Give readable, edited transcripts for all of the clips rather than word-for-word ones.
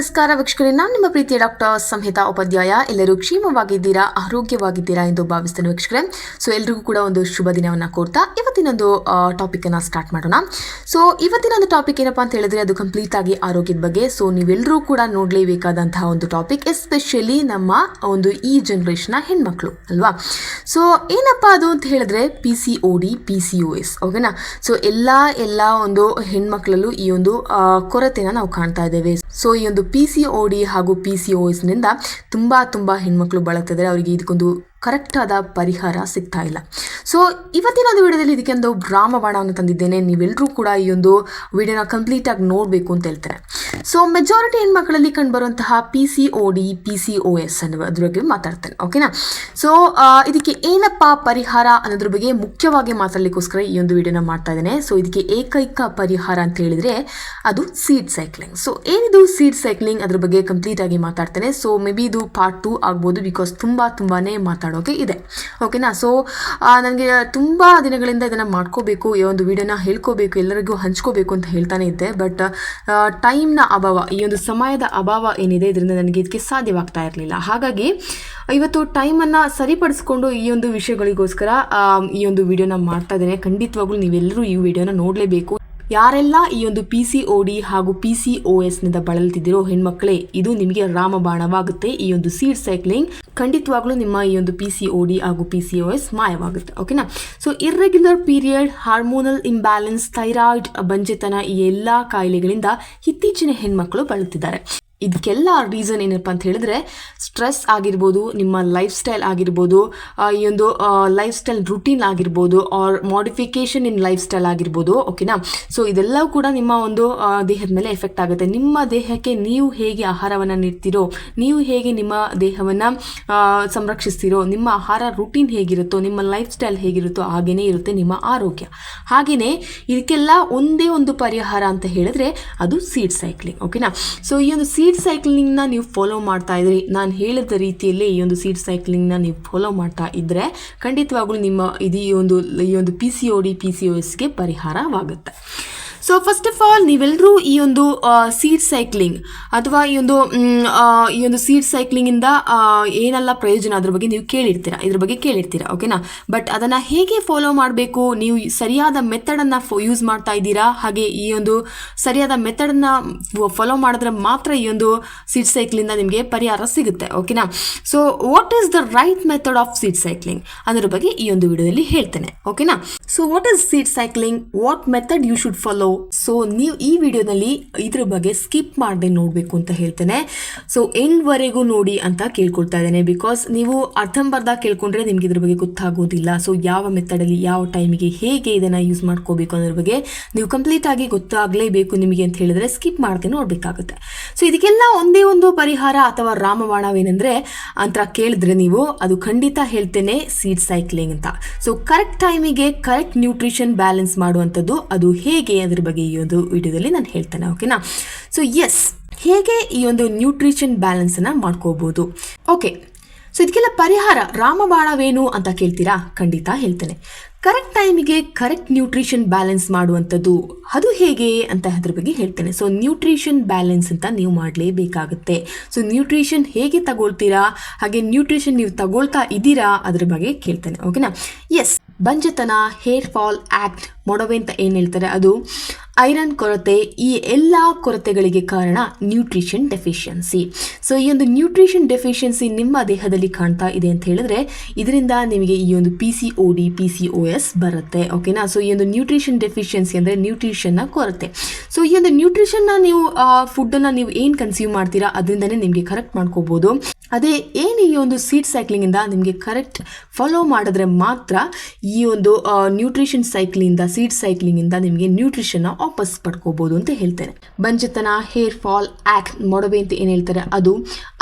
ನಮಸ್ಕಾರ ವೀಕ್ಷಕರೇ, ನಾನು ನಿಮ್ಮ ಪ್ರೀತಿಯ ಡಾಕ್ಟರ್ ಸಂಹಿತಾ ಉಪಾಧ್ಯಾಯ. ಎಲ್ಲರೂ ಕ್ಷೇಮವಾಗಿದ್ದೀರಾ, ಆರೋಗ್ಯವಾಗಿದ್ದೀರಾ ಎಂದು ಭಾವಿಸ್ತೇನೆ ವೀಕ್ಷಕರೇ. ಸೊ ಎಲ್ರಿಗೂ ಕೂಡ ಒಂದು ಶುಭ ದಿನವನ್ನು ಕೋರ್ತಾ ಇವತ್ತಿನೊಂದು ಟಾಪಿಕನ್ನು ಸ್ಟಾರ್ಟ್ ಮಾಡೋಣ. ಸೊ ಇವತ್ತಿನೊಂದು ಟಾಪಿಕ್ ಏನಪ್ಪ ಅಂತ ಹೇಳಿದ್ರೆ ಅದು ಕಂಪ್ಲೀಟ್ ಆಗಿ ಆರೋಗ್ಯದ ಬಗ್ಗೆ. ಸೊ ನೀವೆಲ್ಲರೂ ಕೂಡ ನೋಡಲೇಬೇಕಾದಂತಹ ಒಂದು ಟಾಪಿಕ್, ಎಸ್ಪೆಷಲಿ ನಮ್ಮ ಒಂದು ಈ ಜನ್ರೇಷನ್ನ ಹೆಣ್ಮಕ್ಳು ಅಲ್ವಾ. ಸೊ ಏನಪ್ಪ ಅದು ಅಂತ ಹೇಳಿದ್ರೆ PCOD PCOS, ಓಕೆನಾ. ಸೊ ಎಲ್ಲ ಒಂದು ಹೆಣ್ಮಕ್ಳಲ್ಲೂ ಈ ಒಂದು ಕೊರತೆನ ನಾವು ಕಾಣ್ತಾ ಇದ್ದೇವೆ. ಸೊ ಈ ಒಂದು PCOD ಹಾಗೂ PCOSನಿಂದ ತುಂಬ ಹೆಣ್ಮಕ್ಳು ಬಳಲ್ತಿದ್ದಾರೆ. ಅವರಿಗೆ ಇದಕ್ಕೊಂದು ಕರೆಕ್ಟ್ ಆದ ಪರಿಹಾರ ಸಿಗ್ತಾ ಇಲ್ಲ. ಸೊ ಇವತ್ತಿನ ಒಂದು ವಿಡಿಯೋದಲ್ಲಿ ಇದಕ್ಕೆ ಒಂದು ರಾಮಬಾಣವನ್ನು ತಂದಿದ್ದೇನೆ. ನೀವೆಲ್ಲರೂ ಕೂಡ ಈ ಒಂದು ವಿಡಿಯೋನ ಕಂಪ್ಲೀಟಾಗಿ ನೋಡಬೇಕು ಅಂತ ಹೇಳ್ತಾರೆ. ಸೊ ಮೆಜಾರಿಟಿ ಹೆಣ್ಮಕ್ಳಲ್ಲಿ ಕಂಡುಬರುವಂತಹ PCOD PCOS ಅನ್ನೋದ್ರ ಬಗ್ಗೆ ಮಾತಾಡ್ತೇನೆ, ಓಕೆನಾ. ಸೊ ಇದಕ್ಕೆ ಏನಪ್ಪ ಪರಿಹಾರ ಅನ್ನೋದ್ರ ಬಗ್ಗೆ ಮುಖ್ಯವಾಗಿ ಮಾತಾಡಲಿಕ್ಕೋಸ್ಕರ ಈ ಒಂದು ವಿಡಿಯೋನ ಮಾಡ್ತಾ ಇದ್ದೇನೆ. ಸೊ ಇದಕ್ಕೆ ಏಕೈಕ ಪರಿಹಾರ ಅಂತ ಹೇಳಿದ್ರೆ ಅದು ಸೀಡ್ ಸೈಕ್ಲಿಂಗ್. ಸೊ ಏನಿದು ಸೀಡ್ ಸೈಕ್ಲಿಂಗ್ ಅದ್ರ ಬಗ್ಗೆ ಕಂಪ್ಲೀಟ್ ಆಗಿ ಮಾತಾಡ್ತೇನೆ. ಸೊ ಮೇ ಬಿ ಇದು ಪಾರ್ಟ್ 2 ಆಗ್ಬೋದು, ಬಿಕಾಸ್ ತುಂಬಾನೇ ಮಾತಾಡೋಕೆ ಇದೆ, ಓಕೆನಾ. ಸೊ ನನಗೆ ತುಂಬ ದಿನಗಳಿಂದ ಇದನ್ನು ಮಾಡ್ಕೋಬೇಕು, ಈ ಒಂದು ವಿಡಿಯೋನ ಹೇಳ್ಕೋಬೇಕು, ಎಲ್ಲರಿಗೂ ಹಂಚ್ಕೋಬೇಕು ಅಂತ ಹೇಳ್ತಾನೆ ಇದ್ದೆ. ಬಟ್ ಟೈಮ್ನ ಅಭಾವ, ಈ ಒಂದು ಸಮಯದ ಅಭಾವ ಏನಿದೆ ಇದರಿಂದ ನನಗೆ ಇದಕ್ಕೆ ಸಾಧ್ಯವಾಗ್ತಾ ಇರಲಿಲ್ಲ. ಹಾಗಾಗಿ ಇವತ್ತು ಟೈಮನ್ನು ಸರಿಪಡಿಸ್ಕೊಂಡು ಈ ಒಂದು ವಿಷಯಗಳಿಗೋಸ್ಕರ ಈ ಒಂದು ವಿಡಿಯೋನ ಮಾಡ್ತಾ ಇದ್ದೇನೆ. ಖಂಡಿತವಾಗ್ಲೂ ನೀವೆಲ್ಲರೂ ಈ ವಿಡಿಯೋನ ನೋಡಲೇಬೇಕು. ಯಾರೆಲ್ಲ ಈ ಒಂದು PCOD ಹಾಗೂ PCOSನಿಂದ ಬಳಲ್ತಿದ್ದೀರೋ ಹೆಣ್ಮಕ್ಳೇ, ಇದು ನಿಮಗೆ ರಾಮಬಾಣವಾಗುತ್ತೆ. ಈ ಒಂದು ಸೀಡ್ ಸೈಕ್ಲಿಂಗ್ ಖಂಡಿತವಾಗ್ಲೂ ನಿಮ್ಮ ಈ ಒಂದು PCOD ಹಾಗೂ PCOS ಮಾಯವಾಗುತ್ತೆ, ಓಕೆನಾ. So irregular period, hormonal imbalance, thyroid, ಬಂಜೆತನ, ಈ ಎಲ್ಲ ಕಾಯಿಲೆಗಳಿಂದ ಇತ್ತೀಚಿನ ಹೆಣ್ಮಕ್ಳು ಬಳಲ್ತಿದ್ದಾರೆ. ಇದಕ್ಕೆಲ್ಲ ರೀಸನ್ ಏನಪ್ಪ ಅಂತ ಹೇಳಿದ್ರೆ ಸ್ಟ್ರೆಸ್ ಆಗಿರ್ಬೋದು, ನಿಮ್ಮ ಲೈಫ್ ಸ್ಟೈಲ್ ಆಗಿರ್ಬೋದು, ಈ ಒಂದು ಲೈಫ್ ಸ್ಟೈಲ್ ರುಟೀನ್ ಆಗಿರ್ಬೋದು, or modification in life style ಆಗಿರ್ಬೋದು, ಓಕೆನಾ. ಸೊ ಇದೆಲ್ಲವೂ ಕೂಡ ನಿಮ್ಮ ಒಂದು ದೇಹದ ಮೇಲೆ ಎಫೆಕ್ಟ್ ಆಗುತ್ತೆ. ನಿಮ್ಮ ದೇಹಕ್ಕೆ ನೀವು ಹೇಗೆ ಆಹಾರವನ್ನು ನೀಡ್ತೀರೋ, ನೀವು ಹೇಗೆ ನಿಮ್ಮ ದೇಹವನ್ನು ಸಂರಕ್ಷಿಸ್ತೀರೋ, ನಿಮ್ಮ ಆಹಾರ ರುಟೀನ್ ಹೇಗಿರುತ್ತೋ, ನಿಮ್ಮ ಲೈಫ್ ಸ್ಟೈಲ್ ಹೇಗಿರುತ್ತೋ ಹಾಗೇನೇ ಇರುತ್ತೆ ನಿಮ್ಮ ಆರೋಗ್ಯ. ಹಾಗೆಯೇ ಇದಕ್ಕೆಲ್ಲ ಒಂದೇ ಒಂದು ಪರಿಹಾರ ಅಂತ ಹೇಳಿದ್ರೆ ಅದು ಸೀಡ್ ಸೈಕ್ಲಿಂಗ್, ಓಕೆನಾ. ಸೊ ಈ ಒಂದು ಸೀಡ್ ಸೈಕ್ಲಿಂಗ್ನ ನೀವು ಫಾಲೋ ಮಾಡ್ತಾ ಇದ್ರಿ, ನಾನು ಹೇಳಿದ ರೀತಿಯಲ್ಲಿ ಈ ಒಂದು ಸೀಡ್ ಸೈಕ್ಲಿಂಗ್ನ ನೀವು ಫಾಲೋ ಮಾಡ್ತಾ ಇದ್ದರೆ ಖಂಡಿತವಾಗ್ಲೂ ನಿಮ್ಮ ಈ ಒಂದು PCOD PCOSಗೆ ಪರಿಹಾರವಾಗುತ್ತೆ. ಸೊ ಫಸ್ಟ್ ಆಫ್ ಆಲ್ ನೀವೆಲ್ಲರೂ ಈ ಒಂದು ಸೀಡ್ ಸೈಕ್ಲಿಂಗ್ ಅಥವಾ ಈ ಒಂದು ಸೀಡ್ ಸೈಕ್ಲಿಂಗಿಂದ ಏನೆಲ್ಲ ಪ್ರಯೋಜನ ಅದ್ರ ಬಗ್ಗೆ ನೀವು ಕೇಳಿರ್ತೀರಾ, ಓಕೆನಾ. ಬಟ್ ಅದನ್ನು ಹೇಗೆ ಫಾಲೋ ಮಾಡಬೇಕು, ನೀವು ಸರಿಯಾದ ಮೆಥಡನ್ನು ಯೂಸ್ ಮಾಡ್ತಾ ಇದ್ದೀರಾ, ಹಾಗೆ ಈ ಒಂದು ಸರಿಯಾದ ಮೆಥಡನ್ನು ಫಾಲೋ ಮಾಡಿದ್ರೆ ಮಾತ್ರ ಈ ಒಂದು ಸೀಡ್ ಸೈಕ್ಲಿಂದ ನಿಮಗೆ ಪರಿಹಾರ ಸಿಗುತ್ತೆ, ಓಕೆನಾ. So what is the right method of seed cycling ಅದರ ಬಗ್ಗೆ ಈ ಒಂದು ವಿಡಿಯೋದಲ್ಲಿ ಹೇಳ್ತೇನೆ, ಓಕೆನಾ. So what is seed cycling, what method you should follow. So ನೀವು ಈ ವಿಡಿಯೋದಲ್ಲಿ ಇದ್ರ ಬಗ್ಗೆ ಸ್ಕಿಪ್ ಮಾಡದೆ ನೋಡಬೇಕು ಅಂತ ಹೇಳ್ತೇನೆ. ಸೊ ಎಂಡ್ವರೆಗೂ ನೋಡಿ ಅಂತ ಕೇಳ್ಕೊಳ್ತಾ ಇದ್ದೇನೆ, ಬಿಕಾಸ್ ನೀವು ಅರ್ಧಂಬರ್ಧ ಕೇಳ್ಕೊಂಡ್ರೆ ನಿಮ್ಗೆ ಇದ್ರ ಬಗ್ಗೆ ಗೊತ್ತಾಗೋದಿಲ್ಲ. ಸೊ ಯಾವ ಮೆಥಡಲ್ಲಿ ಯಾವ ಟೈಮಿಗೆ ಹೇಗೆ ಇದನ್ನು ಯೂಸ್ ಮಾಡ್ಕೋಬೇಕು ಅನ್ನೋದ್ರ ಬಗ್ಗೆ ನೀವು ಕಂಪ್ಲೀಟ್ ಆಗಿ ಗೊತ್ತಾಗಲೇಬೇಕು ನಿಮಗೆ ಅಂತ ಹೇಳಿದ್ರೆ ಸ್ಕಿಪ್ ಮಾಡದೆ ನೋಡಬೇಕಾಗುತ್ತೆ. ಸೊ ಇದಕ್ಕೆಲ್ಲ ಒಂದೇ ಒಂದು ಪರಿಹಾರ ಅಥವಾ ರಾಮಬಾಣವೇನೆಂದರೆ ಅಂತ ಕೇಳಿದ್ರೆ ನೀವು, ಅದು ಖಂಡಿತ ಹೇಳ್ತೇನೆ ಸೀಡ್ ಸೈಕ್ಲಿಂಗ್ ಅಂತ. ಸೊ ಕರೆಕ್ಟ್ ಟೈಮಿಗೆ ಕರೆಕ್ಟ್ ನ್ಯೂಟ್ರಿಷನ್ ಬ್ಯಾಲೆನ್ಸ್ ಮಾಡುವಂಥದ್ದು ಅದು ಹೇಗೆ ಅದ್ರ ಬಗ್ಗೆ ಈ ಒಂದು ವಿಡಿಯೋದಲ್ಲಿ ನಾನು ಹೇಳ್ತೇನೆ, ಓಕೆನಾ. ಸೊ ಎಸ್, ಹೇಗೆ ಈ ಒಂದು ನ್ಯೂಟ್ರಿಷನ್ ಬ್ಯಾಲೆನ್ಸನ್ನು ಮಾಡ್ಕೋಬಹುದು, ಓಕೆ. ಸೊ ಇದಕ್ಕೆಲ್ಲ ಪರಿಹಾರ ರಾಮಬಾಣವೇನು ಅಂತ ಕೇಳ್ತೀರಾ, ಖಂಡಿತ ಹೇಳ್ತೇನೆ. ಕರೆಕ್ಟ್ ಟೈಮಿಗೆ ಕರೆಕ್ಟ್ ನ್ಯೂಟ್ರಿಷನ್ ಬ್ಯಾಲೆನ್ಸ್ ಮಾಡುವಂಥದ್ದು ಅದು ಹೇಗೆ ಅಂತ ಅದ್ರ ಬಗ್ಗೆ ಹೇಳ್ತೇನೆ. ಸೊ ನ್ಯೂಟ್ರಿಷನ್ ಬ್ಯಾಲೆನ್ಸ್ ಅಂತ ನೀವು ಮಾಡಲೇಬೇಕಾಗುತ್ತೆ. ಸೊ ನ್ಯೂಟ್ರಿಷನ್ ಹೇಗೆ ತಗೊಳ್ತೀರಾ, ಹಾಗೆ ನ್ಯೂಟ್ರಿಷನ್ ನೀವು ತಗೊಳ್ತಾ ಇದ್ದೀರಾ ಅದ್ರ ಬಗ್ಗೆ ಕೇಳ್ತೇನೆ, ಓಕೆನಾ. ಎಸ್, ಬಂಜೆತನ, ಹೇರ್ ಫಾಲ್, ಆಕ್ಟ್, ಮೊಡವೆ ಅಂತ ಏನು ಹೇಳ್ತಾರೆ ಅದು, ಐರನ್ ಕೊರತೆ, ಈ ಎಲ್ಲ ಕೊರತೆಗಳಿಗೆ ಕಾರಣ ನ್ಯೂಟ್ರಿಷನ್ ಡೆಫಿಷಿಯನ್ಸಿ. ಸೊ ಈ ಒಂದು ನ್ಯೂಟ್ರಿಷನ್ ಡೆಫಿಷಿಯನ್ಸಿ ನಿಮ್ಮ ದೇಹದಲ್ಲಿ ಕಾಣ್ತಾ ಇದೆ ಅಂತ ಹೇಳಿದ್ರೆ ಇದರಿಂದ ನಿಮಗೆ ಈ ಒಂದು PCOD PCOS ಬರುತ್ತೆ, ಓಕೆನಾ. ಸೊ ಈ ಒಂದು ನ್ಯೂಟ್ರಿಷನ್ ಡೆಫಿಷಿಯನ್ಸಿ ಅಂದರೆ ನ್ಯೂಟ್ರಿಷನ್ನ ಕೊರತೆ. ಸೊ ಈ ಒಂದು ನ್ಯೂಟ್ರಿಷನ್ನ ನೀವು ಫುಡ್ಡನ್ನು ನೀವು ಏನು ಕನ್ಸ್ಯೂಮ್ ಮಾಡ್ತೀರಾ ಅದರಿಂದನೇ ನಿಮಗೆ ಕರೆಕ್ಟ್ ಮಾಡ್ಕೋಬೋದು. ಅದೇ ಏನು ಈ ಒಂದು ಸೀಡ್ ಸೈಕ್ಲಿಂಗಿಂದ ನಿಮಗೆ ಕರೆಕ್ಟ್ ಫಾಲೋ ಮಾಡಿದ್ರೆ ಮಾತ್ರ ಈ ಒಂದು ನ್ಯೂಟ್ರಿಷನ್ ಸೀಡ್ ಸೈಕ್ಲಿಂಗಿಂದ ನಿಮಗೆ ನ್ಯೂಟ್ರಿಷನ್ನ ವಾಪಸ್ ಪಡ್ಕೋಬೋದು ಅಂತ ಹೇಳ್ತೇನೆ. ಬಂಜೆತನ, ಹೇರ್ ಫಾಲ್, ಆಕ್ಟ್, ಮೊಡವೆ ಅಂತ ಏನು ಹೇಳ್ತಾರೆ ಅದು,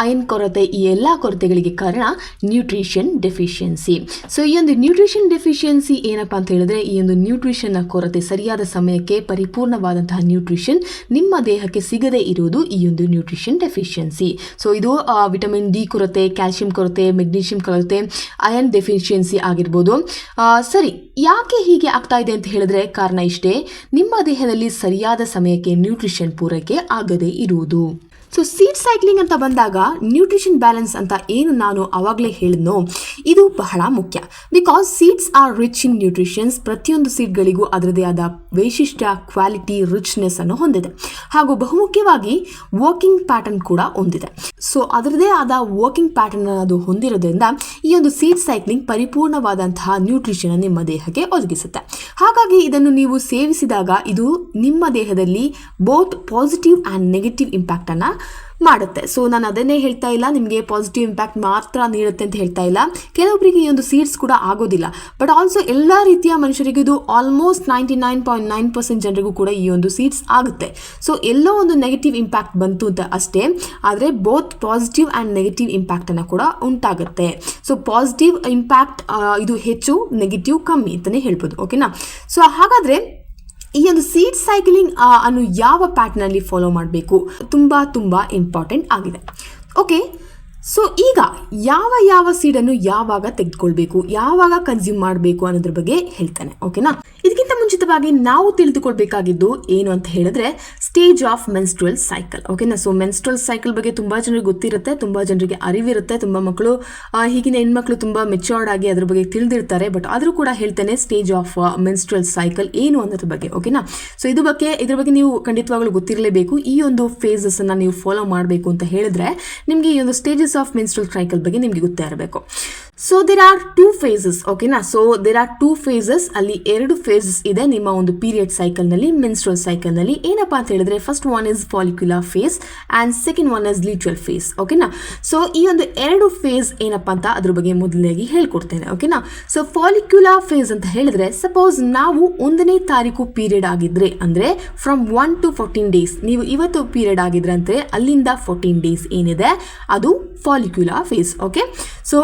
ಐರನ್ ಕೊರತೆ, ಈ ಎಲ್ಲ ಕೊರತೆಗಳಿಗೆ ಕಾರಣ ನ್ಯೂಟ್ರಿಷನ್ ಡೆಫಿಷಿಯನ್ಸಿ. ಸೊ ಈ ಒಂದು ನ್ಯೂಟ್ರಿಷನ್ ಡೆಫಿಷಿಯನ್ಸಿ ಏನಪ್ಪ ಅಂತ ಹೇಳಿದ್ರೆ ಈ ಒಂದು ನ್ಯೂಟ್ರಿಷನ್ನ ಕೊರತೆ, ಸರಿಯಾದ ಸಮಯಕ್ಕೆ ಪರಿಪೂರ್ಣವಾದಂತಹ ನ್ಯೂಟ್ರಿಷನ್ ನಿಮ್ಮ ದೇಹಕ್ಕೆ ಸಿಗದೇ ಇರುವುದು ಈ ಒಂದು ನ್ಯೂಟ್ರಿಷನ್ ಡೆಫಿಷಿಯನ್ಸಿ. ಸೊ ಇದು ವಿಟಮಿನ್ D ಕೊರತೆ, ಕ್ಯಾಲ್ಸಿಯಂ ಕೊರತೆ, ಮೆಗ್ನೀಷಿಯಂ ಕೊರತೆ, ಐರನ್ ಡೆಫಿಷಿಯನ್ಸಿ ಆಗಿರ್ಬೋದು. ಸರಿ, ಯಾಕೆ ಹೀಗೆ ಆಗ್ತಾ ಇದೆ ಅಂತ ಹೇಳಿದ್ರೆ ಕಾರಣ ಇಷ್ಟೇ, ನಿಮ್ಮ ದೇಹದಲ್ಲಿ ಸರಿಯಾದ ಸಮಯಕ್ಕೆ ನ್ಯೂಟ್ರಿಷನ್ ಪೂರೈಕೆ ಆಗದೇ ಇರುವುದು. ಸೊ ಸೀಡ್ ಸೈಕ್ಲಿಂಗ್ ಅಂತ ಬಂದಾಗ ನ್ಯೂಟ್ರಿಷನ್ ಬ್ಯಾಲೆನ್ಸ್ ಅಂತ ಏನು ನಾನು ಆವಾಗಲೇ ಹೇಳಿದ್ನೋ ಇದು ಬಹಳ ಮುಖ್ಯ. Because seeds R rich in nutritions. ಪ್ರತಿಯೊಂದು ಸೀಡ್ಗಳಿಗೂ ಅದರದೇ ಆದ ವೈಶಿಷ್ಟ್ಯ, ಕ್ವಾಲಿಟಿ, ರಿಚ್ನೆಸ್ ಅನ್ನು ಹೊಂದಿದೆ. ಹಾಗೂ ಬಹುಮುಖ್ಯವಾಗಿ ವರ್ಕಿಂಗ್ ಪ್ಯಾಟರ್ನ್ ಕೂಡ ಹೊಂದಿದೆ. ಸೊ ಅದರದೇ ಆದ ವರ್ಕಿಂಗ್ ಪ್ಯಾಟರ್ನ್ ಅದು ಹೊಂದಿರೋದ್ರಿಂದ ಈ ಒಂದು ಸೀಡ್ ಸೈಕ್ಲಿಂಗ್ ಪರಿಪೂರ್ಣವಾದಂತಹ ನ್ಯೂಟ್ರಿಷನ್ ನಿಮ್ಮ ದೇಹಕ್ಕೆ ಒದಗಿಸುತ್ತೆ. ಹಾಗಾಗಿ ಇದನ್ನು ನೀವು ಸೇವಿಸಿದಾಗ ಇದು ನಿಮ್ಮ ದೇಹದಲ್ಲಿ ಬೋತ್ ಪಾಸಿಟಿವ್ ಆ್ಯಂಡ್ ನೆಗೆಟಿವ್ ಇಂಪ್ಯಾಕ್ಟನ್ನು ಮಾಡುತ್ತೆ. ಸೊ ನಾನು ಅದನ್ನೇ ಹೇಳ್ತಾ ಇಲ್ಲ ನಿಮಗೆ ಪಾಸಿಟಿವ್ ಇಂಪ್ಯಾಕ್ಟ್ ಮಾತ್ರ ನೀಡುತ್ತೆ ಅಂತ ಹೇಳ್ತಾ ಇಲ್ಲ. ಕೆಲವೊಬ್ಬರಿಗೆ ಈ ಒಂದು ಸೀಡ್ಸ್ ಕೂಡ ಆಗೋದಿಲ್ಲ. ಬಟ್ ಆಲ್ಸೋ ಎಲ್ಲ ರೀತಿಯ ಮನುಷ್ಯರಿಗೂ ಇದು ಆಲ್ಮೋಸ್ಟ್ 99.9% ಜನರಿಗೂ ಕೂಡ ಈ ಒಂದು ಸೀಡ್ಸ್ ಆಗುತ್ತೆ. ಸೊ ಎಲ್ಲೋ ಒಂದು ನೆಗೆಟಿವ್ ಇಂಪ್ಯಾಕ್ಟ್ ಬಂತು ಅಂತ ಅಷ್ಟೇ, ಆದರೆ ಬೋತ್ ಪಾಸಿಟಿವ್ ಆ್ಯಂಡ್ ನೆಗೆಟಿವ್ ಇಂಪ್ಯಾಕ್ಟನ್ನು ಕೂಡ ಉಂಟಾಗುತ್ತೆ. ಸೊ ಪಾಸಿಟಿವ್ ಇಂಪ್ಯಾಕ್ಟ್ ಇದು ಹೆಚ್ಚು, ನೆಗೆಟಿವ್ ಕಮ್ಮಿ ಅಂತಲೇ ಹೇಳ್ಬೋದು. ಓಕೆನಾ? ಸೊ ಹಾಗಾದರೆ ಈ ಒಂದು ಸೀಡ್ ಸೈಕ್ಲಿಂಗ್ ಅನ್ನು ಯಾವ ಪ್ಯಾಟರ್ನಲ್ಲಿ ಫಾಲೋ ಮಾಡಬೇಕು ತುಂಬ ಇಂಪಾರ್ಟೆಂಟ್ ಆಗಿದೆ. ಓಕೆ, ಸೊ ಈಗ ಯಾವ ಸೀಡನ್ನು ಯಾವಾಗ ತೆಗೆದುಕೊಳ್ಬೇಕು, ಯಾವಾಗ ಕನ್ಸ್ಯೂಮ್ ಮಾಡಬೇಕು ಅನ್ನೋದ್ರ ಬಗ್ಗೆ ಹೇಳ್ತೇನೆ. ಓಕೆನಾ? ಇದಕ್ಕಿಂತ ಮುಂಚಿತವಾಗಿ ನಾವು ತಿಳಿದುಕೊಳ್ಬೇಕಾಗಿದ್ದು ಏನು ಅಂತ ಹೇಳಿದ್ರೆ ಸ್ಟೇಜ್ ಆಫ್ ಮೆನ್ಸ್ಟ್ರುಯಲ್ ಸೈಕಲ್. ಓಕೆನಾ? ಸೊ ಮೆನ್ಸ್ಟ್ರುಯಲ್ ಸೈಕಲ್ ಬಗ್ಗೆ ತುಂಬ ಜನರಿಗೆ ಗೊತ್ತಿರುತ್ತೆ, ತುಂಬ ಜನರಿಗೆ ಅರಿವಿರುತ್ತೆ. ತುಂಬ ಮಕ್ಕಳು ಈಗಿನ ಹೆಣ್ಮಕ್ಳು ತುಂಬ ಮೆಚ್ಯೂರ್ಡ್ ಆಗಿ ಅದ್ರ ಬಗ್ಗೆ ತಿಳಿದಿರ್ತಾರೆ. ಬಟ್ ಆದರೂ ಕೂಡ ಹೇಳ್ತೇನೆ ಸ್ಟೇಜ್ ಆಫ್ ಮೆನ್ಸ್ಟ್ರುಯಲ್ ಸೈಕಲ್ ಏನು ಅನ್ನೋದ್ರ ಬಗ್ಗೆ. ಓಕೆನಾ? ಸೊ ಇದ್ರ ಬಗ್ಗೆ ನೀವು ಖಂಡಿತವಾಗ್ಲೂ ಗೊತ್ತಿರಲೇಬೇಕು. ಈ ಒಂದು ಫೇಸಸ್ ಅನ್ನ ನೀವು ಫಾಲೋ ಮಾಡಬೇಕು ಅಂತ ಹೇಳಿದ್ರೆ ನಿಮಗೆ ಈ ಒಂದು ಸ್ಟೇಜಸ್ ಆಫ್ ಮೆನ್ಸ್ಟ್ರುಯಲ್ ಸೈಕಲ್ ಬಗ್ಗೆ ನಿಮಗೆ ಗೊತ್ತೇ ಇರಬೇಕು. So there are 2 phases. ಓಕೆನಾ? So there are 2 phases. ಅಲ್ಲಿ 2 phases ಇದೆ ನಿಮ್ಮ ಒಂದು ಪೀರಿಯಡ್ ಸೈಕಲ್ ನಲ್ಲಿ, ಮೆನ್ಸ್ಟ್ರುಯಲ್ ಸೈಕಲ್ ನಲ್ಲಿ. ಏನಪ್ಪಾ ಅಂತ ಹೇಳಿದ್ರೆ first one is follicular phase and second one is luteal phase. ಓಕೆನಾ? ಸೊ ಈ ಒಂದು 2 ಫೇಸ್ ಏನಪ್ಪಾ ಅಂತ ಅದ್ರ ಬಗ್ಗೆ ಮೊದಲನೇಗಿ ಹೇಳ್ಕೊಡ್ತೇನೆ. ಓಕೆನಾ? ಸೊ ಫಾಲಿಕ್ಯುಲರ್ ಫೇಸ್ ಅಂತ ಹೇಳಿದ್ರೆ ಸಪೋಸ್ ನಾವು 1ನೇ ತಾರೀಕು ಪೀರಿಯಡ್ ಆಗಿದ್ರೆ ಅಂದ್ರೆ ಫ್ರಮ್ 1 to 14 days, ನೀವು ಇವತ್ತು ಪೀರಿಯಡ್ ಆಗಿದ್ರೆ ಅಂದ್ರೆ ಅಲ್ಲಿಂದ 14 days ಏನಿದೆ ಅದು ಫಾಲಿಕ್ಯುಲರ್ ಫೇಸ್. ಓಕೆ? ಸೊ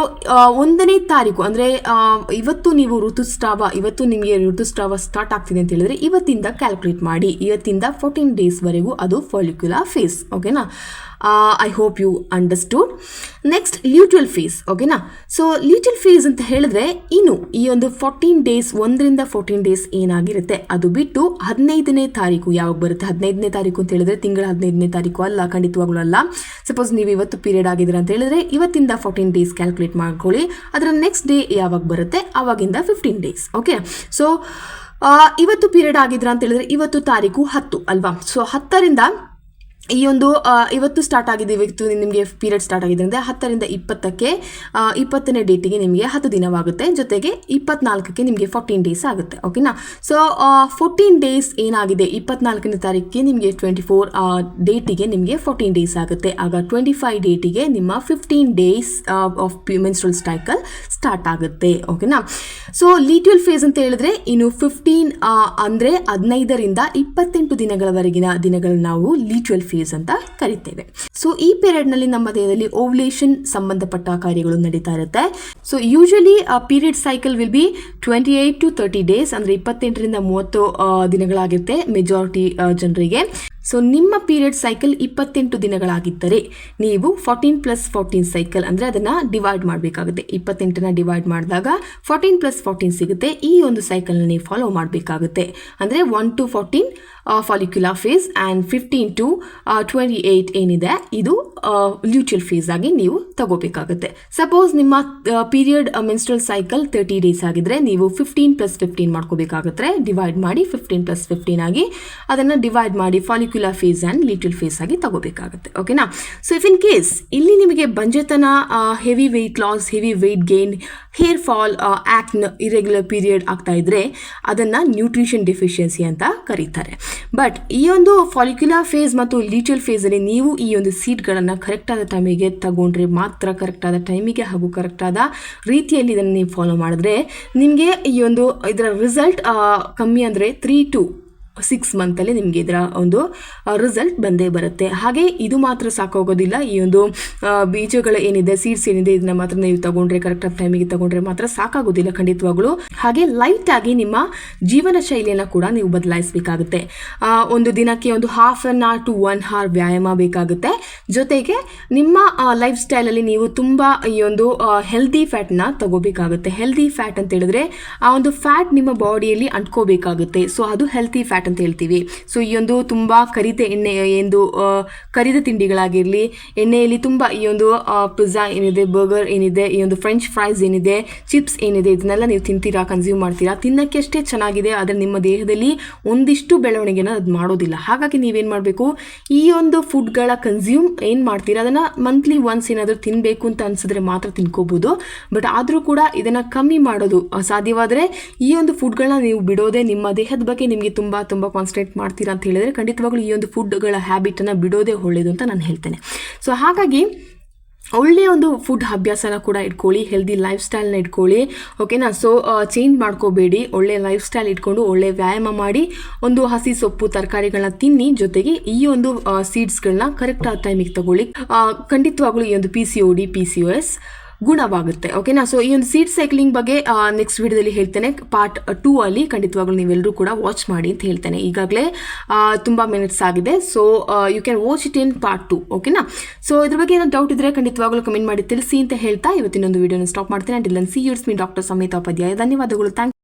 1ನೇ ತಾರೀಕು ಅಂದರೆ ಇವತ್ತು ನೀವು ಇವತ್ತು ನಿಮಗೆ ಋತುಸ್ರಾವ ಸ್ಟಾರ್ಟ್ ಆಗ್ತಿದೆ ಅಂತ ಹೇಳಿದ್ರೆ ಇವತ್ತಿಂದ ಕ್ಯಾಲ್ಕುಲೇಟ್ ಮಾಡಿ, ಇವತ್ತಿಂದ 14 days ವರೆಗೂ ಅದು ಫಾಲಿಕ್ಯುಲರ್ ಫೇಸ್. ಓಕೆನಾ? I hope you understood. Next luteal phase. ಓಕೆನಾ? ಸೊ ಲ್ಯೂಟಿಯಲ್ ಫೇಸ್ ಅಂತ ಹೇಳಿದ್ರೆ ಇನ್ನು ಈ ಒಂದು 14 days 1ರಿಂದ 14 days ಏನಾಗಿರುತ್ತೆ ಅದು ಬಿಟ್ಟು 15ನೇ ತಾರೀಕು ಯಾವಾಗ ಬರುತ್ತೆ, 15ನೇ ತಾರೀಕು ಅಂತ ಹೇಳಿದ್ರೆ ತಿಂಗಳ 15ನೇ ತಾರೀಕು ಅಲ್ಲ, ಖಂಡಿತವಾಗ್ಲೂ ಅಲ್ಲ. ಸಪೋಸ್ ನೀವು ಇವತ್ತು ಪೀರಿಯಡ್ ಆಗಿದ್ರೆ ಅಂತ ಹೇಳಿದ್ರೆ ಇವತ್ತಿಂದ 14 days ಕ್ಯಾಲ್ಕುಲೇಟ್ ಮಾಡ್ಕೊಳ್ಳಿ. ಅದರ ನೆಕ್ಸ್ಟ್ ಡೇ ಯಾವಾಗ ಬರುತ್ತೆ ಆವಾಗಿಂದ 15 days. ಓಕೆ? ಸೊ ಇವತ್ತು ಪೀರಿಯಡ್ ಆಗಿದ್ರ ಅಂತ ಹೇಳಿದ್ರೆ ಇವತ್ತು ತಾರೀಕು 10 ಅಲ್ವಾ? ಸೊ 10ರಿಂದ ಈ ಒಂದು ಇವತ್ತು ಸ್ಟಾರ್ಟ್ ಆಗಿದೆ, ಇವತ್ತು ನಿಮಗೆ ಪೀರಿಯಡ್ ಸ್ಟಾರ್ಟ್ ಆಗಿದೆ ಅಂದರೆ 10ರಿಂದ 20ಕ್ಕೆ 20ನೇ ಡೇಟಿಗೆ ನಿಮಗೆ 10 ದಿನವಾಗುತ್ತೆ. ಜೊತೆಗೆ 24ಕ್ಕೆ ನಿಮಗೆ 14 days ಆಗುತ್ತೆ. ಓಕೆನಾ? ಸೊ 14 days ಏನಾಗಿದೆ 24ನೇ ತಾರೀಕಿಗೆ ನಿಮಗೆ 24 ಡೇಟಿಗೆ ನಿಮಗೆ 14 days ಆಗುತ್ತೆ. ಆಗ 25 ಡೇಟಿಗೆ ನಿಮ್ಮ 15 days of menstrual cycle start ಆಗುತ್ತೆ. ಓಕೆನಾ? ಸೊ ಲ್ಯೂಟಿಯಲ್ ಫೇಸ್ ಅಂತ ಹೇಳಿದ್ರೆ ಇನ್ನು 15 ಅಂದರೆ 15ರಿಂದ 28 ದಿನಗಳವರೆಗಿನ ದಿನಗಳು ನಾವು ಲ್ಯೂಟಿಯಲ್ ಫೇಸ್ ಅಂತ ಕರಿತೇವೆ. ಸೊ ಈ ಪೀರಿಯಡ್ ನಲ್ಲಿ ನಮ್ಮ ದೇಹದಲ್ಲಿ ಓವ್ಯುಲೇಷನ್ ಸಂಬಂಧಪಟ್ಟ ಕಾರ್ಯಗಳು ನಡೀತಾ ಇರುತ್ತೆ. So usually period cycle will be 28 to 30 days, ಅಂದ್ರೆ 28ರಿಂದ 30 ದಿನಗಳಾಗಿರುತ್ತೆ ಮೆಜಾರಿಟಿ ಜನರಿಗೆ. ಸೊ ನಿಮ್ಮ ಪೀರಿಯಡ್ ಸೈಕಲ್ 28 ದಿನಗಳಾಗಿದ್ದರೆ ನೀವು 14+14 ಸೈಕಲ್ ಅಂದರೆ ಅದನ್ನು ಡಿವೈಡ್ ಮಾಡಬೇಕಾಗುತ್ತೆ. 28ನ ಡಿವೈಡ್ ಮಾಡಿದಾಗ 14+14 ಸಿಗುತ್ತೆ. ಈ ಒಂದು ಸೈಕಲ್ನ ನೀವು ಫಾಲೋ ಮಾಡಬೇಕಾಗುತ್ತೆ. ಅಂದರೆ 1 to 14 follicular phase and 15 to 28 ಏನಿದೆ ಇದು ಲ್ಯೂಟಿಯಲ್ ಫೇಸ್ ಆಗಿ ನೀವು ತಗೋಬೇಕಾಗುತ್ತೆ. ಸಪೋಸ್ ನಿಮ್ಮ ಪೀರಿಯಡ್ ಮೆನ್ಸ್ಟ್ರುಯಲ್ ಸೈಕಲ್ 30 days ಆಗಿದ್ರೆ ನೀವು 15+15 ಮಾಡ್ಕೋಬೇಕಾಗುತ್ತೆ. ಡಿವೈಡ್ ಮಾಡಿ 15+15 ಆಗಿ ಅದನ್ನು ಡಿವೈಡ್ ಮಾಡಿ follicular phase and luteal phase ಆಗಿ ತಗೋಬೇಕಾಗುತ್ತೆ. ಓಕೆನಾ? ಸೊ ಇಫ್ ಇನ್ ಕೇಸ್ ಇಲ್ಲಿ ನಿಮಗೆ ಬಂಜೆತನ, heavy weight loss, heavy weight gain, hair fall, acne, irregular period ಆಗ್ತಾ ಇದ್ರೆ ಅದನ್ನು ನ್ಯೂಟ್ರಿಷನ್ ಡೆಫಿಷಿಯನ್ಸಿ ಅಂತ ಕರೀತಾರೆ. ಬಟ್ ಈ ಒಂದು ಫಾಲಿಕ್ಯುಲರ್ ಫೇಸ್ ಮತ್ತು ಲ್ಯೂಟಿಯಲ್ ಫೇಸಲ್ಲಿ ನೀವು ಈ ಒಂದು ಸೀಡ್ಗಳನ್ನು ಕರೆಕ್ಟಾದ ಟೈಮಿಗೆ ತಗೊಂಡ್ರೆ ಮಾತ್ರ, ಕರೆಕ್ಟಾದ ಟೈಮಿಗೆ ಹಾಗೂ ಕರೆಕ್ಟಾದ ರೀತಿಯಲ್ಲಿ ಇದನ್ನು ನೀವು ಫಾಲೋ ಮಾಡಿದ್ರೆ ನಿಮಗೆ ಈ ಒಂದು ಇದರ ರಿಸಲ್ಟ್ ಕಮ್ಮಿ ಅಂದರೆ 3 to 6 ಮಂತಲ್ಲಿ ನಿಮಗೆ ಇದರ ಒಂದು ರಿಸಲ್ಟ್ ಬಂದೇ ಬರುತ್ತೆ. ಹಾಗೆ ಇದು ಮಾತ್ರ ಸಾಕಾಗೋದಿಲ್ಲ. ಈ ಒಂದು ಬೀಜಗಳು ಏನಿದೆ, ಸೀಡ್ಸ್ ಏನಿದೆ, ಇದನ್ನ ಮಾತ್ರ ನೀವು ತಗೊಂಡ್ರೆ, ಕರೆಕ್ಟಾದ ಟೈಮಿಗೆ ತಗೊಂಡ್ರೆ ಮಾತ್ರ ಸಾಕಾಗೋದಿಲ್ಲ ಖಂಡಿತವಾಗ್ಲೂ. ಹಾಗೆ ಲೈಟ್ ಆಗಿ ನಿಮ್ಮ ಜೀವನ ಶೈಲಿಯನ್ನು ಕೂಡ ನೀವು ಬದಲಾಯಿಸಬೇಕಾಗುತ್ತೆ. ಒಂದು ದಿನಕ್ಕೆ ಒಂದು 1/2 hour to 1 hour ವ್ಯಾಯಾಮ ಬೇಕಾಗುತ್ತೆ. ಜೊತೆಗೆ ನಿಮ್ಮ ಲೈಫ್ ಸ್ಟೈಲಲ್ಲಿ ನೀವು ತುಂಬ ಈ ಒಂದು ಹೆಲ್ದಿ ಫ್ಯಾಟ್ನ ತಗೋಬೇಕಾಗುತ್ತೆ. ಹೆಲ್ದಿ ಫ್ಯಾಟ್ ಅಂತ ಹೇಳಿದ್ರೆ ಆ ಒಂದು ಫ್ಯಾಟ್ ನಿಮ್ಮ ಬಾಡಿಯಲ್ಲಿ ಅಂಟ್ಕೋಬೇಕಾಗುತ್ತೆ. ಸೊ ಅದು ಹೆಲ್ತಿ ಫ್ಯಾಟ್ ಅಂತ ಹೇಳ್ತೀವಿ. ಸೊ ಈ ಒಂದು ತುಂಬ ಕರಿದ ಎಣ್ಣೆ ಎಂದು ಕರಿದ ತಿಂಡಿಗಳಾಗಿರಲಿ, ಎಣ್ಣೆಯಲ್ಲಿ ತುಂಬ ಈ ಒಂದು ಪಿಜ್ಜಾ ಏನಿದೆ, ಬರ್ಗರ್ ಏನಿದೆ, ಈ ಒಂದು ಫ್ರೆಂಚ್ ಫ್ರೈಸ್ ಏನಿದೆ, ಚಿಪ್ಸ್ ಏನಿದೆ, ಇದನ್ನೆಲ್ಲ ನೀವು ತಿಂತೀರಾ, ಕನ್ಸ್ಯೂಮ್ ಮಾಡ್ತೀರಾ. ತಿನ್ನಕ್ಕೆ ಅಷ್ಟೇ ಚೆನ್ನಾಗಿದೆ, ಆದರೆ ನಿಮ್ಮ ದೇಹದಲ್ಲಿ ಒಂದಿಷ್ಟು ಬೆಳವಣಿಗೆನ ಅದು ಮಾಡೋದಿಲ್ಲ. ಹಾಗಾಗಿ ನೀವೇನು ಮಾಡಬೇಕು, ಈ ಒಂದು ಫುಡ್ಗಳ ಕನ್ಸ್ಯೂಮ್ ಏನು ಮಾಡ್ತೀರಾ ಅದನ್ನು ಮಂತ್ಲಿ ಒನ್ಸ್ ಏನಾದರೂ ತಿನ್ನಬೇಕು ಅಂತ ಅನಿಸಿದ್ರೆ ಮಾತ್ರ ತಿನ್ಕೋಬೋದು. ಬಟ್ ಆದರೂ ಕೂಡ ಇದನ್ನು ಕಮ್ಮಿ ಮಾಡೋದು ಸಾಧ್ಯವಾದರೆ ಈ ಒಂದು ಫುಡ್ಗಳನ್ನ ನೀವು ಬಿಡೋದೇ, ನಿಮ್ಮ ದೇಹದ ಬಗ್ಗೆ ನಿಮಗೆ ತುಂಬ ಕಾನ್ಸಂಟ್ರೇಟ್ ಮಾಡ್ತೀರಾ ಅಂತ ಹೇಳಿದ್ರೆ ಖಂಡಿತವಾಗ್ಲೂ ಈ ಒಂದು ಫುಡ್ಗಳ ಹ್ಯಾಬಿಟನ್ನು ಬಿಡೋದೇ ಒಳ್ಳೆಯದು ಅಂತ ನಾನು ಹೇಳ್ತೇನೆ. ಸೊ ಹಾಗಾಗಿ ಒಳ್ಳೆಯ ಒಂದು ಫುಡ್ ಅಭ್ಯಾಸನ ಕೂಡ ಇಟ್ಕೊಳ್ಳಿ, ಹೆಲ್ದಿ ಲೈಫ್ ಸ್ಟೈಲ್ನ ಇಟ್ಕೊಳ್ಳಿ, ಓಕೆನಾ. ಸೊ ಚೇಂಜ್ ಮಾಡ್ಕೋಬೇಡಿ, ಒಳ್ಳೆ ಲೈಫ್ ಸ್ಟೈಲ್ ಇಟ್ಕೊಂಡು ಒಳ್ಳೆ ವ್ಯಾಯಾಮ ಮಾಡಿ, ಒಂದು ಹಸಿ ಸೊಪ್ಪು ತರಕಾರಿಗಳನ್ನ ತಿನ್ನಿ, ಜೊತೆಗೆ ಈ ಒಂದು ಸೀಡ್ಸ್ಗಳನ್ನ ಕರೆಕ್ಟ್ ಆದ ಟೈಮಿಗೆ ತಗೊಳ್ಳಿ. ಖಂಡಿತವಾಗ್ಲೂ ಈ ಒಂದು PCOD PCOS ಗುಣವಾಗುತ್ತೆ, ಓಕೆನಾ. ಸೊ ಈ ಒಂದು ಸೀಡ್ ಸೈಕ್ಲಿಂಗ್ ಬಗ್ಗೆ ನೆಕ್ಸ್ಟ್ ವಿಡಿಯೋದಲ್ಲಿ ಹೇಳ್ತೇನೆ, ಪಾರ್ಟ್ 2 ಅಲ್ಲಿ. ಖಂಡಿತವಾಗ್ಲೂ ನೀವೆಲ್ಲರೂ ಕೂಡ ವಾಚ್ ಮಾಡಿ ಅಂತ ಹೇಳ್ತೇನೆ. ಈಗಾಗಲೇ ತುಂಬ ಮಿನಿಟ್ಸ್ ಆಗಿದೆ, so you can watch it in part 2, ಓಕೆನಾ. ಸೊ ಇದ್ರ ಬಗ್ಗೆ ಏನೋ ಡೌಟ್ ಇದ್ದರೆ ಖಂಡಿತವಾಗ್ಲೂ ಕಮೆಂಟ್ ಮಾಡಿ ತಿಳಿಸಿ ಅಂತ ಹೇಳ್ತಾ ಇವತ್ತಿನೊಂದು ವಿಡಿಯೋನ ಸ್ಟಾಪ್ ಮಾಡ್ತೇನೆ. Until then see you, it's me doctor Samhita Upadhyay. ಧನ್ಯವಾದಗಳು.